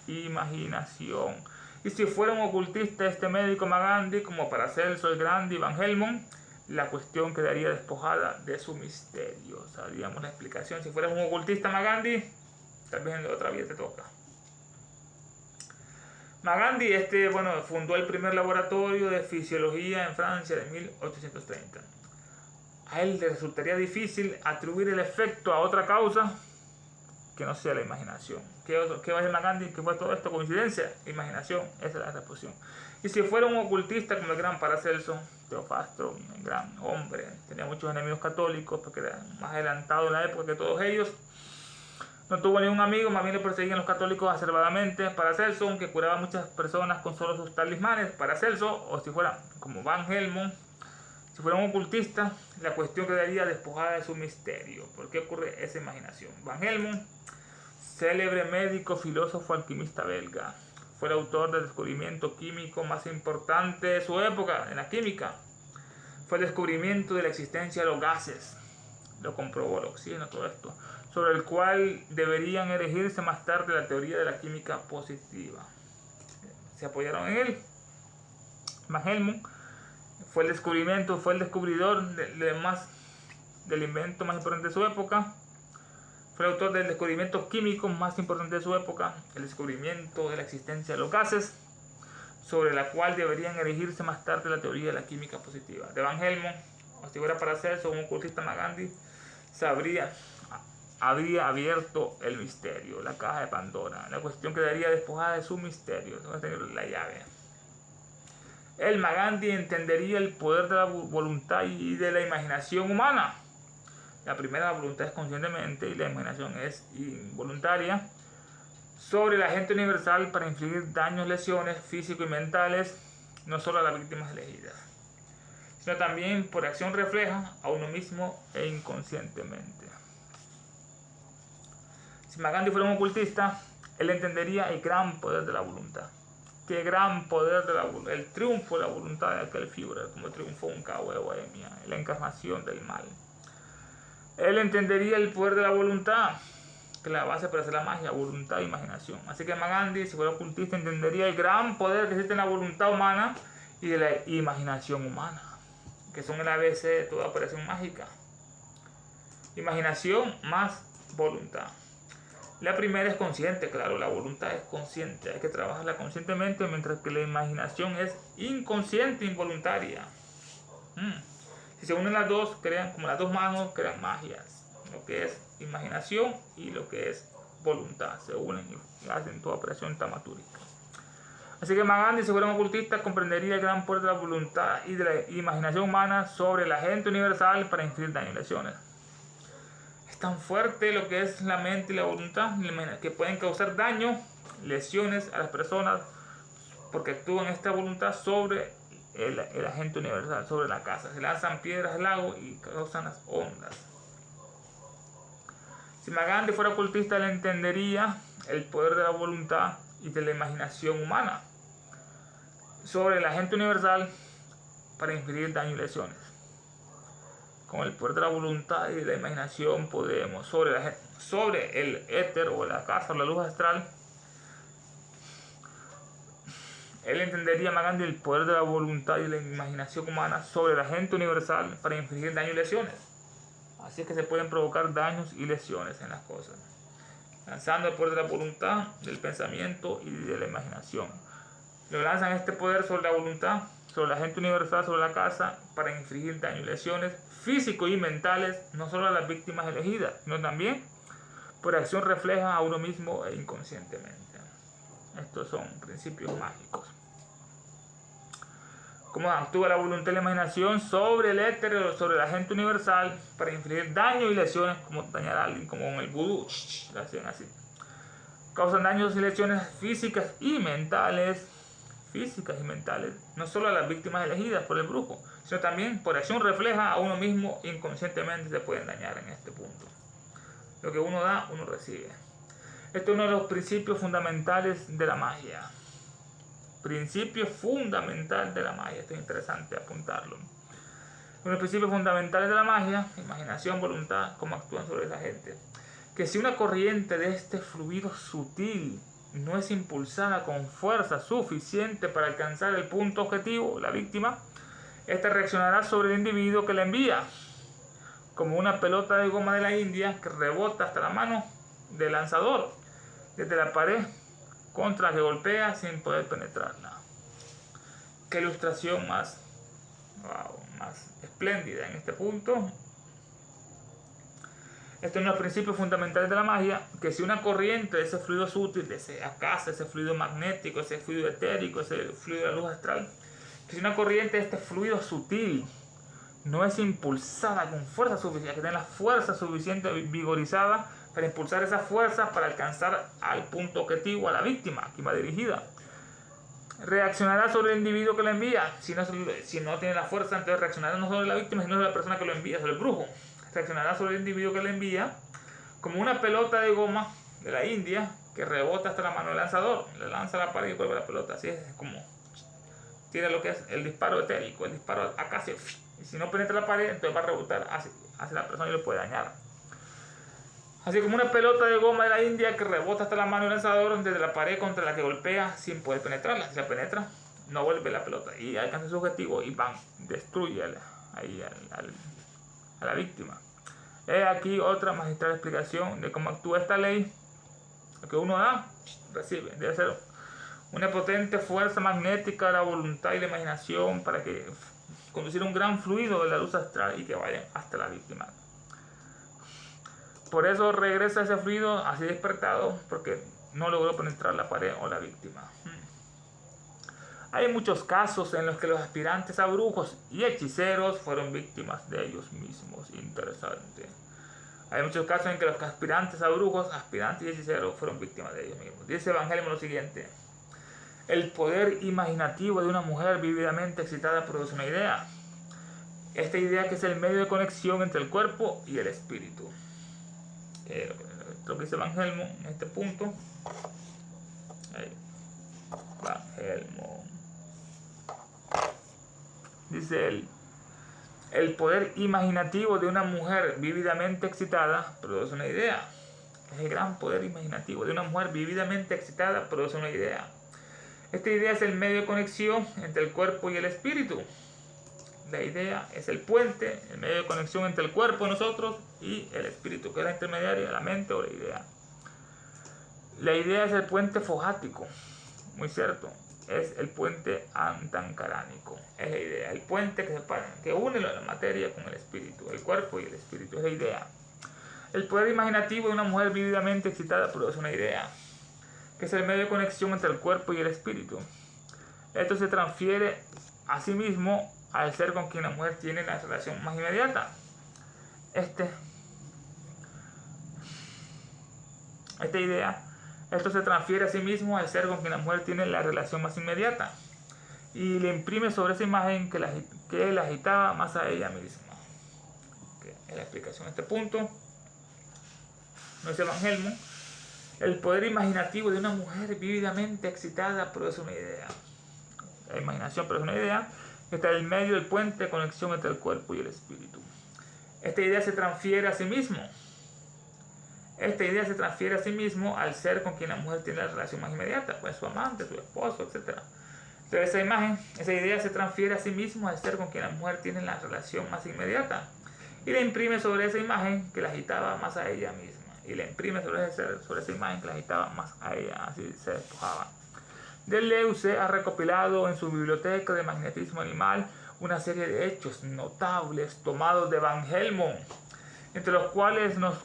imaginación. Y si fuera un ocultista este médico Magandhi, como Paracelso el Grande y Van Helmont, la cuestión quedaría despojada de su misterio. Sabríamos la explicación. Si fueras un ocultista Magandhi, tal vez en otra vida te toca. Magandhi fundó el primer laboratorio de fisiología en Francia de 1830. A él le resultaría difícil atribuir el efecto a otra causa que no sea la imaginación. ¿Qué va a decir Magandhi? ¿Qué fue todo esto? ¿Coincidencia? Imaginación. Esa es la respuesta. Y si fuera un ocultista como el gran Paracelso, Teofastro, un gran hombre, tenía muchos enemigos católicos porque era más adelantado en la época que todos ellos, no tuvo ni un amigo, más bien lo perseguían los católicos acervadamente. Paracelso, aunque curaba a muchas personas con solo sus talismanes, Paracelso, o si fuera como Van Helmont, si fuera un ocultista, la cuestión quedaría despojada de su misterio. ¿Por qué ocurre esa imaginación? Van Helmont célebre médico, filósofo, alquimista belga. Fue el autor del descubrimiento químico más importante de su época en la química. Fue el descubrimiento de la existencia de los gases. Lo comprobó el oxígeno, todo esto. Sobre el cual deberían erigirse más tarde la teoría de la química positiva. Se apoyaron en él. Max Helmont fue el descubridor del invento más importante de su época. Fue el autor del descubrimiento químico más importante de su época, el descubrimiento de la existencia de los gases, sobre la cual deberían erigirse más tarde la teoría de la química positiva. De Van Helmont, o si fuera para ser un ocultista, Gandhi habría abierto el misterio, la caja de Pandora. La cuestión quedaría despojada de su misterio, la llave. El Gandhi entendería el poder de la voluntad y de la imaginación humana. La primera, la voluntad es conscientemente y la imaginación es involuntaria. Sobre el agente universal para infligir daños, lesiones físicos y mentales, no solo a las víctimas elegidas, sino también por acción refleja a uno mismo e inconscientemente. Si Gandhi fuera un ocultista, él entendería el gran poder de la voluntad. Qué gran poder de la voluntad, el triunfo de la voluntad de aquel Führer, como triunfó un cabo de Bohemia, la encarnación del mal. Él entendería el poder de la voluntad, que es la base para hacer la magia, voluntad e imaginación. Así que Gandhi, si fuera ocultista, entendería el gran poder que existe en la voluntad humana y de la imaginación humana, que son el ABC de toda operación mágica. Imaginación más voluntad. La primera es consciente, claro, la voluntad es consciente, hay que trabajarla conscientemente, mientras que la imaginación es inconsciente, involuntaria. Si se unen las dos, crean como las dos manos, crean magias. Lo que es imaginación y lo que es voluntad se unen y hacen toda operación tamatúrica. Así que Gandhi, si fuera un ocultista, comprendería el gran poder de la voluntad y de la imaginación humana sobre el agente universal para infligir daño y lesiones. Es tan fuerte lo que es la mente y la voluntad que pueden causar daño, lesiones a las personas porque actúan esta voluntad sobre el agente universal, sobre la casa. Se lanzan piedras al lago y causan las ondas. Si Gandhi fuera ocultista, él entendería el poder de la voluntad y de la imaginación humana sobre el agente universal para infligir daño y lesiones. Con el poder de la voluntad y de la imaginación podemos, sobre el éter o la casa o la luz astral, él entendería Gandhi el poder de la voluntad y la imaginación humana sobre el agente universal para infligir daño y lesiones. Así es que se pueden provocar daños y lesiones en las cosas, lanzando el poder de la voluntad, del pensamiento y de la imaginación. Lo lanzan este poder sobre la voluntad, sobre el agente universal, sobre la casa, para infligir daños y lesiones físicos y mentales, no solo a las víctimas elegidas, sino también por acción refleja a uno mismo e inconscientemente. Estos son principios mágicos. Cómo actúa la voluntad y la imaginación sobre el éter o sobre el agente universal para infligir daño y lesiones, como dañar a alguien, como en el vudú, lo hacen así. Causan daños y lesiones físicas y mentales, no solo a las víctimas elegidas por el brujo, sino también por acción refleja a uno mismo, inconscientemente se pueden dañar en este punto. Lo que uno da, uno recibe. Este es uno de los principios fundamentales de la magia. Principio fundamental de la magia. Esto es interesante apuntarlo. Uno de los principios fundamentales de la magia, imaginación, voluntad, cómo actúan sobre la gente. Que si una corriente de este fluido sutil no es impulsada con fuerza suficiente para alcanzar el punto objetivo, la víctima, esta reaccionará sobre el individuo que la envía, como una pelota de goma de la India que rebota hasta la mano del lanzador, desde la pared contra la que golpea sin poder penetrarla. Qué ilustración más espléndida en este punto. Este es uno de los principios fundamentales de la magia, que si una corriente de ese fluido sutil, de ese acasa, ese fluido magnético, ese fluido etérico, ese fluido de la luz astral, que si una corriente de este fluido sutil no es impulsada con fuerza suficiente, que tenga la fuerza suficiente vigorizada para impulsar esa fuerza para alcanzar al punto objetivo, a la víctima, a quien va dirigida, reaccionará sobre el individuo que la envía. Si no tiene la fuerza, entonces reaccionará no sobre la víctima, sino sobre la persona que lo envía, sobre el brujo. Reaccionará sobre el individuo que le envía como una pelota de goma de la India que rebota hasta la mano del lanzador, le lanza a la pared y vuelve la pelota. Así es como tira lo que es el disparo etérico, el disparo acá, y si no penetra la pared, entonces va a rebotar hacia la persona y lo puede dañar. Así como una pelota de goma de la India que rebota hasta la mano del lanzador desde la pared contra la que golpea sin poder penetrarla. Si la penetra, no vuelve la pelota y alcanza su objetivo y destruye a la víctima. Aquí otra magistral explicación de cómo actúa esta ley. Lo que uno da, recibe. Debe ser una potente fuerza magnética de la voluntad y la imaginación para que conducir un gran fluido de la luz astral y que vaya hasta la víctima. Por eso regresa ese fluido así despertado, porque no logró penetrar la pared o la víctima. Hay muchos casos en los que los aspirantes a brujos y hechiceros fueron víctimas de ellos mismos. Interesante. Hay muchos casos en que los aspirantes a brujos, aspirantes y hechiceros fueron víctimas de ellos mismos. Dice Evangelio lo siguiente: el poder imaginativo de una mujer vividamente excitada produce una idea. Esta idea que es el medio de conexión entre el cuerpo y el espíritu. Lo que dice Van Helmont en este punto. Van Helmont dice el poder imaginativo de una mujer vividamente excitada produce una idea. Es el gran poder imaginativo de una mujer vividamente excitada produce una idea. Esta idea es el medio de conexión entre el cuerpo y el espíritu. La idea es el puente, el medio de conexión entre el cuerpo de nosotros y el espíritu, que es la intermediaria, la mente o la idea. La idea es el puente fojático, muy cierto. Es el puente antancaránico. Es la idea, el puente que une la materia con el espíritu, el cuerpo y el espíritu. Es la idea. El poder imaginativo de una mujer vividamente excitada produce una idea, que es el medio de conexión entre el cuerpo y el espíritu. Esto se transfiere a sí mismo al ser con quien la mujer tiene la relación más inmediata. Esto se transfiere a sí mismo al ser con quien la mujer tiene la relación más inmediata y le imprime sobre esa imagen que la agitaba más a ella misma. Es la explicación de este punto. No dice Van Helmont: el poder imaginativo de una mujer vividamente excitada produce una idea. La imaginación produce una idea que está en el medio del puente de conexión entre el cuerpo y el espíritu. Esta idea se transfiere a sí mismo. Al ser con quien la mujer tiene la relación más inmediata, pues su amante, su esposo, etc. Entonces esa idea se transfiere a sí mismo al ser con quien la mujer tiene la relación más inmediata y le imprime sobre esa imagen que la agitaba más a ella misma. Así se despojaba. Deleuze ha recopilado en su biblioteca de magnetismo animal una serie de hechos notables tomados de Van Helmont, entre los cuales nos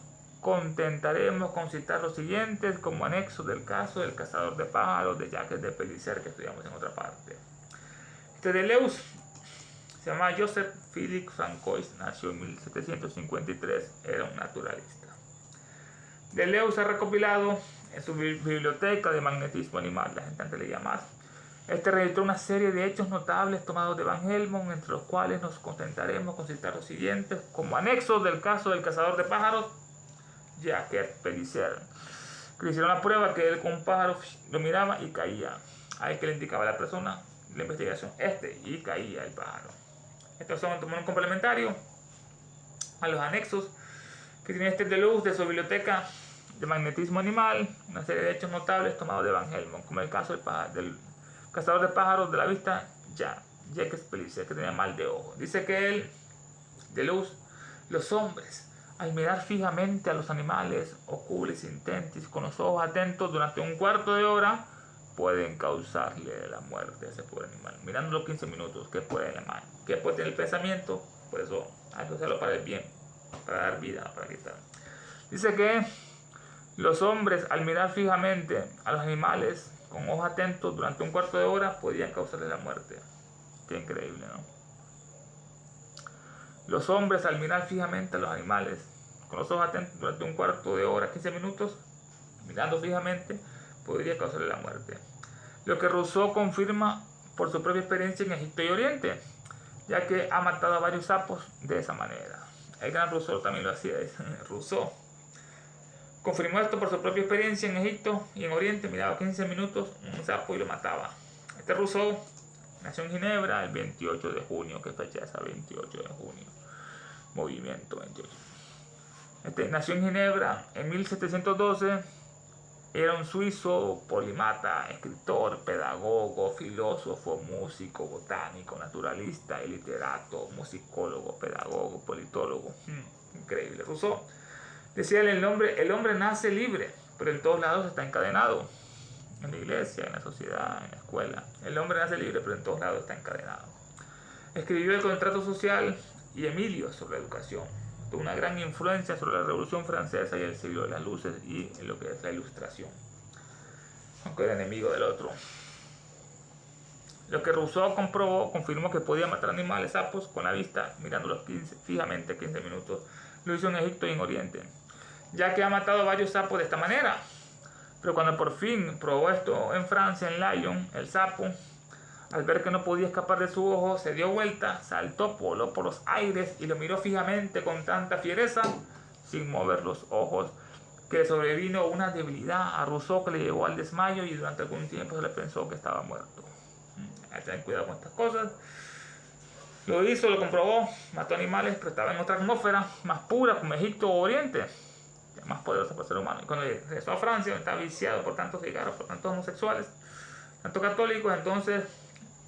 contentaremos con citar los siguientes como anexos del caso del cazador de pájaros de Jacques de Pelissier, que estudiamos en otra parte. Deleuze se llama Joseph Philippe Francois, nació en 1753, era un naturalista. Deleuze ha recopilado en su biblioteca de magnetismo animal, la gente antes leía más. Registró una serie de hechos notables tomados de Van Helmont, entre los cuales nos contentaremos con citar los siguientes como anexos del caso del cazador de pájaros Jacques Pelissier, que le hicieron la prueba que él con un pájaro lo miraba y caía. Ahí que le indicaba a la persona la investigación, y caía el pájaro. Estos son un complementario a los anexos que tiene Deleuze de su biblioteca de magnetismo animal, una serie de hechos notables tomados de Van Helmont, como el caso del cazador de pájaros de la vista Jacques Pelissier, que tenía mal de ojo. Dice que Deleuze, los hombres, al mirar fijamente a los animales, oculis intentis, con los ojos atentos durante un cuarto de hora, pueden causarle la muerte a ese pobre animal. Mirándolo 15 minutos, ¿qué puede llamar? ¿Qué puede tener el pensamiento? Por eso hay que usarlo para el bien, para dar vida, para quitar. Dice que los hombres, al mirar fijamente a los animales, con ojos atentos durante un cuarto de hora, podían causarle la muerte. Qué increíble, ¿no? Los hombres, al mirar fijamente a los animales, con los ojos atentos durante un cuarto de hora, 15 minutos, mirando fijamente, podría causarle la muerte. Lo que Rousseau confirma por su propia experiencia en Egipto y Oriente, ya que ha matado a varios sapos de esa manera. El gran Rousseau también lo hacía, Rousseau. Confirmó esto por su propia experiencia en Egipto y en Oriente. Miraba 15 minutos un sapo y lo mataba. Este Rousseau nació en Ginebra el 28 de junio. ¿Qué fecha es esa? 28 de junio. Movimiento 28. Nació en Ginebra en 1712. Era un suizo polímata, escritor, pedagogo, filósofo, músico, botánico, naturalista y literato, musicólogo, pedagogo, politólogo. Increíble. Rousseau decía: el hombre nace libre, pero en todos lados está encadenado. En la iglesia, en la sociedad, en la escuela. El hombre nace libre, pero en todos lados está encadenado. Escribió El contrato social y Emilio sobre la educación. Tuvo una gran influencia sobre la Revolución Francesa y el siglo de las luces y en lo que es la Ilustración, aunque era enemigo del otro. Lo que Rousseau confirmó que podía matar animales, sapos, con la vista, mirándolos fijamente 15 minutos. Lo hizo en Egipto y en Oriente, ya que ha matado varios sapos de esta manera. Pero cuando por fin probó esto en Francia, en Lyon, el sapo, al ver que no podía escapar de su ojo, se dio vuelta, saltó, voló por los aires y lo miró fijamente con tanta fiereza, sin mover los ojos, que le sobrevino una debilidad a Rousseau que le llevó al desmayo y durante algún tiempo se le pensó que estaba muerto. Hay que tener cuidado con estas cosas. Lo hizo, lo comprobó, mató animales, pero estaba en otra atmósfera más pura, como Egipto o Oriente, más poderosa por el ser humano. Y cuando regresó a Francia, estaba viciado por tantos cigarros, por tantos homosexuales, tantos católicos, entonces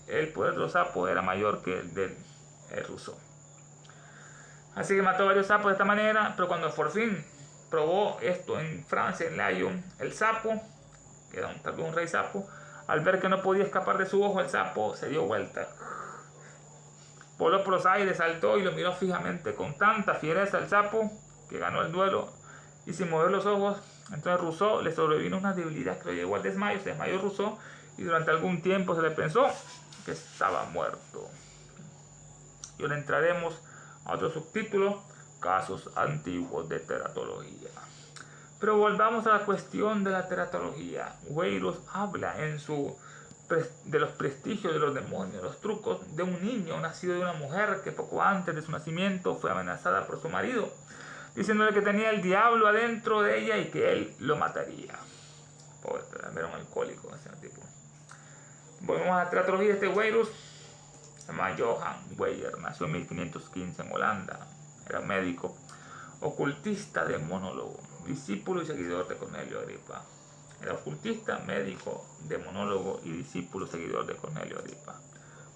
el poder de los sapos era mayor que el de Rousseau. Así que mató varios sapos de esta manera, pero cuando por fin probó esto en Francia, en Lyon, el sapo, que era tal vez un rey sapo, al ver que no podía escapar de su ojo, el sapo se dio vuelta. Voló por los aires, saltó y lo miró fijamente con tanta fiereza el sapo, que ganó el duelo, y sin mover los ojos. Entonces Rousseau le sobrevino una debilidad que lo llevó al desmayo, se desmayó Rousseau, y durante algún tiempo se le pensó que estaba muerto. Y ahora entraremos a otro subtítulo: casos antiguos de teratología. Pero volvamos a la cuestión de la teratología. Weiros habla de los prestigios de los demonios, los trucos de un niño nacido de una mujer que poco antes de su nacimiento fue amenazada por su marido, diciéndole que tenía el diablo adentro de ella y que él lo mataría. Pobre, era un alcohólico ese tipo. Volvemos a la teratología. Este Weiros se llama Johan Weyer, nació en 1515 en Holanda. Era médico, ocultista, demonólogo, discípulo y seguidor de Cornelio Agripa. Era ocultista, médico, demonólogo y discípulo seguidor de Cornelio Agripa.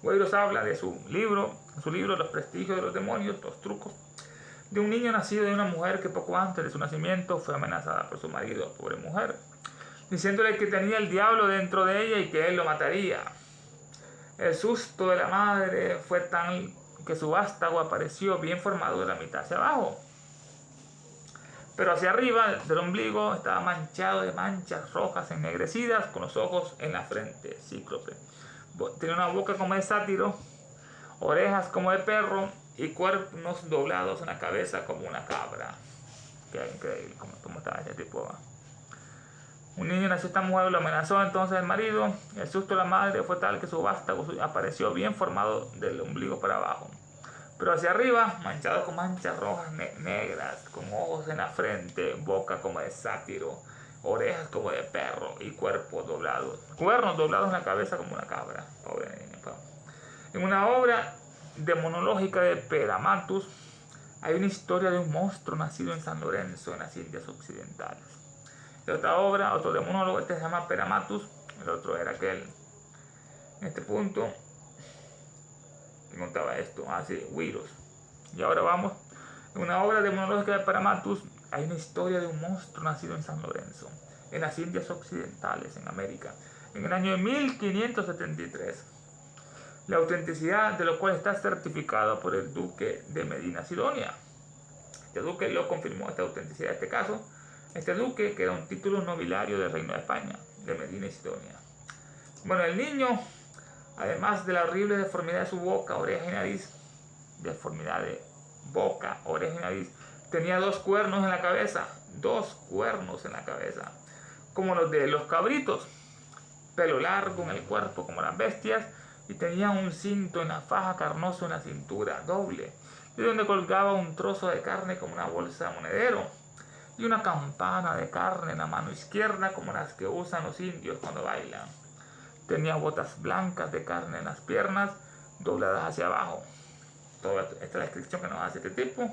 Weiros habla de su libro Los prestigios de los demonios, los trucos, de un niño nacido de una mujer que poco antes de su nacimiento fue amenazada por su marido, pobre mujer, diciéndole que tenía el diablo dentro de ella y que él lo mataría. El susto de la madre fue tal que su vástago apareció bien formado de la mitad hacia abajo, pero hacia arriba del ombligo estaba manchado de manchas rojas ennegrecidas, con los ojos en la frente, cíclope. Tenía una boca como de sátiro, orejas como de perro y cuernos doblados en la cabeza como una cabra. Qué increíble cómo estaba ese tipo. Un niño nació esta mujer, lo amenazó entonces el marido. El susto de la madre fue tal que su vástago apareció bien formado del ombligo para abajo, pero hacia arriba, manchado con manchas rojas negras, con ojos en la frente, boca como de sátiro, orejas como de perro y cuernos doblados en la cabeza como una cabra. Pobre niño. En una obra demonológica de Peramatus hay una historia de un monstruo nacido en San Lorenzo, en las Indias Occidentales. De otra obra, otro demonólogo, este se llama Peramatus, el otro era aquel. En este punto que contaba esto, Weiros. Y ahora vamos, en una obra demonológica de Peramatus hay una historia de un monstruo nacido en San Lorenzo, en las Indias Occidentales, en América, en el año 1573. La autenticidad de lo cual está certificado por el duque de Medina Sidonia. Este duque lo confirmó, esta autenticidad de este caso. Este duque, que era un título nobiliario del Reino de España, de Medina y Sidonia. Bueno, el niño, además de la horrible deformidad de su boca, oreja y nariz, tenía dos cuernos en la cabeza, como los de los cabritos, pelo largo en el cuerpo como las bestias, y tenía un cinto en la faja carnoso en la cintura, doble, de donde colgaba un trozo de carne como una bolsa de monedero, y una campana de carne en la mano izquierda como las que usan los indios cuando bailan. Tenía botas blancas de carne en las piernas, dobladas hacia abajo. Toda esta es la descripción que nos hace este tipo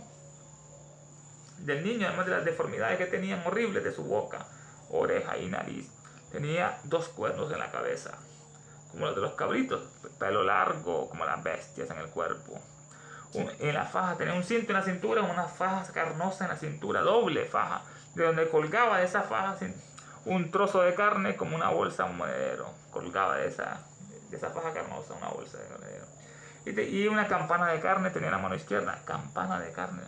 del niño, además de las deformidades que tenían horribles de su boca, oreja y nariz. Tenía 2 cuernos en la cabeza, como los de los cabritos, pelo largo como las bestias en el cuerpo. En la faja tenía un cinto en la cintura, una faja carnosa en la cintura, doble faja, de donde colgaba de esa faja un trozo de carne como una bolsa, un monedero. Colgaba de esa faja carnosa una bolsa de monedero. Y una campana de carne tenía en la mano izquierda, campana de carne,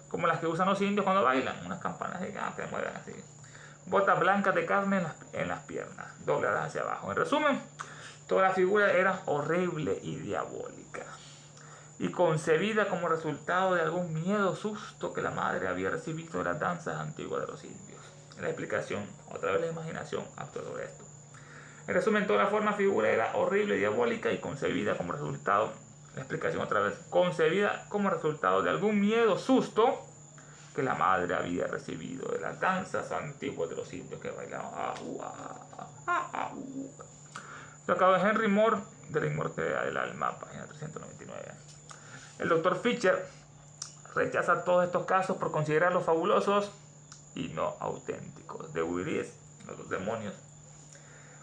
como las que usan los indios cuando bailan, unas campanas gigantes que mueven así. Botas blancas de carne en las piernas, dobladas hacia abajo. En resumen, toda la figura era horrible y diabólica, y concebida como resultado de algún miedo o susto que la madre había recibido de las danzas antiguas de los indios. La explicación, otra vez la imaginación, actúa sobre esto. En resumen, toda la forma figura era horrible y diabólica y concebida como resultado, la explicación otra vez, concebida como resultado de algún miedo o susto que la madre había recibido de las danzas antiguas de los indios que bailaban. Tocado de Henry Moore, de la inmortalidad del alma, página 399. El Dr. Fischer rechaza todos estos casos por considerarlos fabulosos y no auténticos. De Wiries, los demonios.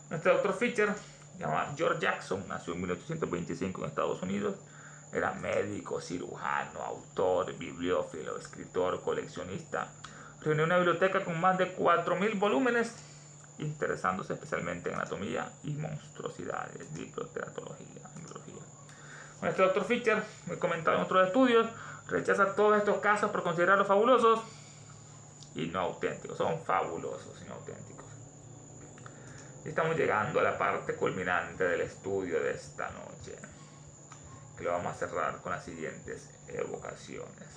Nuestro Dr. Fischer, llamado George Jackson, nació en 1825 en Estados Unidos. Era médico, cirujano, autor, bibliófilo, escritor, coleccionista. Reunió una biblioteca con más de 4.000 volúmenes, interesándose especialmente en anatomía y monstruosidades, biblioteratología. Nuestro Dr. Fischer, muy comentado en otros estudios, rechaza todos estos casos por considerarlos fabulosos y no auténticos. Son fabulosos y no auténticos. Y estamos llegando a la parte culminante del estudio de esta noche, que lo vamos a cerrar con las siguientes evocaciones.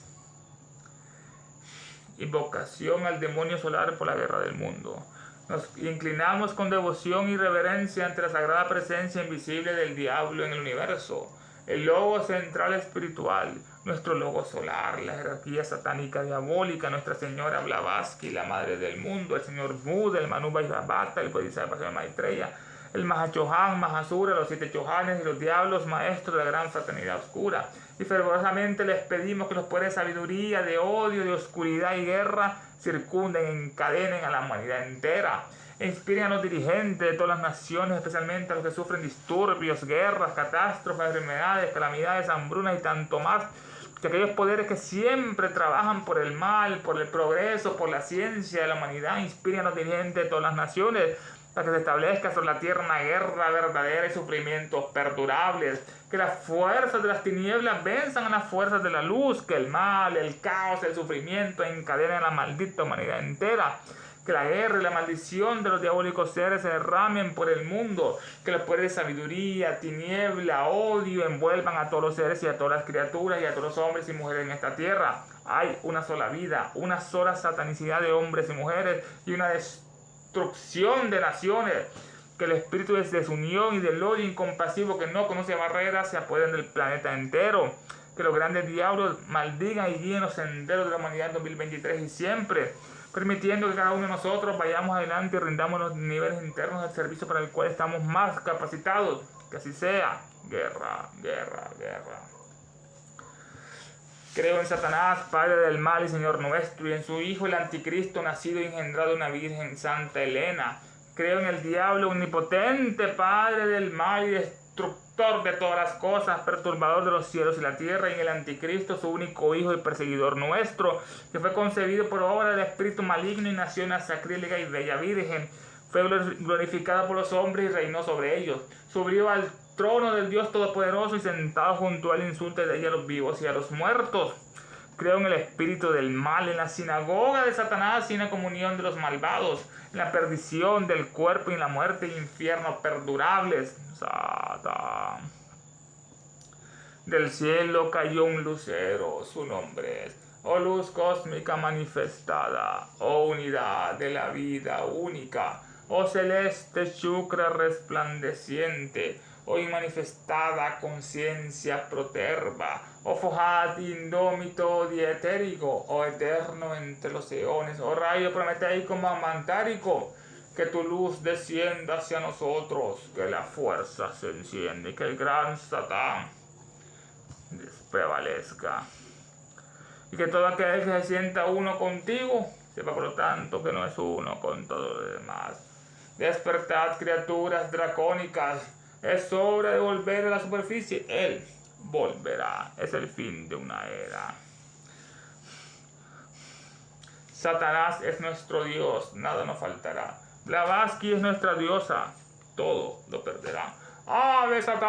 Invocación al demonio solar por la guerra del mundo. Nos inclinamos con devoción y reverencia ante la sagrada presencia invisible del diablo en el universo, el logo central espiritual, nuestro logo solar, la jerarquía satánica diabólica, Nuestra Señora Blavatsky, la madre del mundo, el señor Buda, el Manu Vaishnavata, el Bodhisattva Maitreya, el Mahachohan, Mahasura, los 7 Chohanes y los diablos maestros de la gran fraternidad oscura. Y fervorosamente les pedimos que los poderes de sabiduría, de odio, de oscuridad y guerra circunden, encadenen a la humanidad entera. E inspiren a los dirigentes de todas las naciones, especialmente a los que sufren disturbios, guerras, catástrofes, enfermedades, calamidades, hambrunas y tanto más, que aquellos poderes que siempre trabajan por el mal, por el progreso, por la ciencia de la humanidad, inspiren a los dirigentes de todas las naciones para que se establezca sobre la tierra una guerra verdadera y sufrimientos perdurables, que las fuerzas de las tinieblas venzan a las fuerzas de la luz, que el mal, el caos, el sufrimiento encadenen a la maldita humanidad entera, que la guerra y la maldición de los diabólicos seres se derramen por el mundo, que los poderes de sabiduría, tiniebla, odio envuelvan a todos los seres y a todas las criaturas y a todos los hombres y mujeres en esta tierra. Hay una sola vida, una sola satanicidad de hombres y mujeres y una destrucción de naciones. Que el espíritu de desunión y del odio incompasivo que no conoce barreras se apoderen del planeta entero. Que los grandes diablos maldigan y guíen los senderos de la humanidad en 2023 y siempre, permitiendo que cada uno de nosotros vayamos adelante y rindamos los niveles internos del servicio para el cual estamos más capacitados. Que así sea. Guerra, guerra, guerra. Creo en Satanás, padre del mal y señor nuestro, y en su hijo el anticristo, nacido y engendrado de una virgen, Santa Elena. Creo en el diablo omnipotente, padre del mal y destructor de todas las cosas, perturbador de los cielos y la tierra, y en el anticristo, su único hijo y perseguidor nuestro, que fue concebido por obra del espíritu maligno y nació en la sacrílega y bella virgen. Fue glorificada por los hombres y reinó sobre ellos. Subió al trono del Dios Todopoderoso y sentado junto a él insulta de ella a los vivos y a los muertos. Creo en el espíritu del mal, en la sinagoga de Satanás y en la comunión de los malvados, en la perdición del cuerpo y en la muerte y infierno perdurables. Satán. Del cielo cayó un lucero, su nombre es, oh luz cósmica manifestada, oh unidad de la vida única, oh celeste chukra resplandeciente, o inmanifestada conciencia proterva, o fojat indómito dietérico, o eterno entre los eones, o rayo prometeico mamantárico, que tu luz descienda hacia nosotros, que la fuerza se enciende, que el gran Satán prevalezca. Y que todo aquel que se sienta uno contigo, sepa por lo tanto que no es uno con todo lo demás. Despertad, criaturas dracónicas, es hora de volver a la superficie. Él volverá, es el fin de una era. Satanás es nuestro Dios, nada nos faltará. Blavatsky es nuestra diosa, todo lo perderá. ¡Ave Satán!